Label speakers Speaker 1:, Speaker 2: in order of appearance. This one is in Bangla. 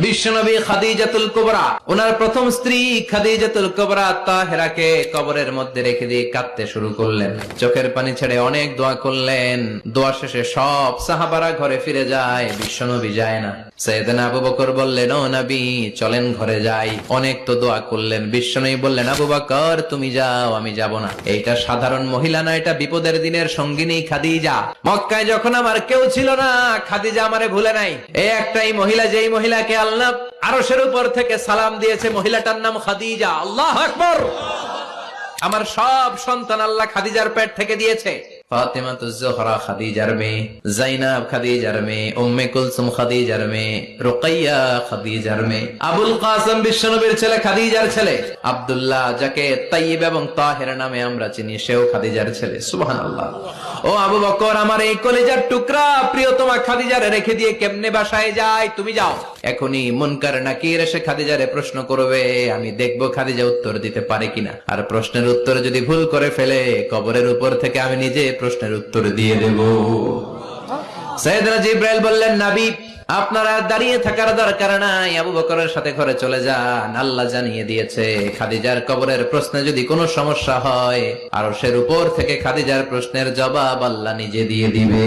Speaker 1: বিশ্বনবী খাদিজাতুল কুবরা, ওনার প্রথম স্ত্রী খাদিজাতুল কুবরা তাহেরাকে কবরের মধ্যে রেখে দিয়ে কাঁদতে শুরু করলেন, চোখের পানি ছেড়ে অনেক দোয়া করলেন। দোয়া শেষে সব সাহাবারা ঘরে ফিরে যায়, বিশ্বনবী যায় না। সাইয়েদনা আবু বকর বললেন, ও নবী চলেন ঘরে যাই। অনেক তো দোয়া করলেন, বিশ্বনবী বললেন, আবু বকর তুমি যাও, আমি যাব না। এইটা সাধারণ মহিলা না, এটা বিপদের দিনের সঙ্গিনী খাদিজা। মক্কায় যখন আমার কেউ ছিল না, খাদিজা আমারে ভুলে নাই। এই একটাই মহিলা, যেই মহিলাকে আল্লাহ আরশের উপর থেকে সালাম দিয়েছে, মহিলাটার নাম খাদিজা। আল্লাহু আকবার। আমার সব সন্তান আল্লাহ খাদিজার পেট থেকে দিয়েছে। ফাতিমাতুজ জোহরা খাদিজার মেয়ে, যায়েনব খাদিজার মেয়ে, উম্মে কুলসুম খাদিজার মেয়ে, রুকাইয়া খাদিজার মেয়ে, আবুল কাসেম বিশ্বনবীর ছেলে খাদিজার ছেলে, আব্দুল্লাহ যাকে তাইয়্যিব এবং তাহের নামে আমরা চিনি, সেও খাদিজার ছেলে। সুবহানাল্লাহ। ও আবু বকর, আমার এই কলিজার টুকরা প্রিয়তমা খাদিজারে রেখে দিয়ে কেমনে বাসায় যায়? তুমি যাও। এখনই মুনকার নাকির এসে খাদিজারে প্রশ্ন করবে, আমি দেখব খাদিজা উত্তর দিতে পারে কিনা। আর প্রশ্নের উত্তর যদি ভুল করে ফেলে, কবরের উপর থেকে আমি নিজে প্রশ্নের উত্তর দিয়ে দেব। সাইয়েদনা জিবরাইল বললেন, নবী আপনারা দাঁড়িয়ে থাকার দরকার নাই, আবু বকরের সাথে ঘরে চলে যান। আল্লাহ জানিয়ে দিয়েছে, খাদিজার কবরের প্রশ্নে যদি কোনো সমস্যা হয়, আরশের উপর থেকে খাদিজার প্রশ্নের জবাব আল্লাহ নিজে দিয়ে দিবে।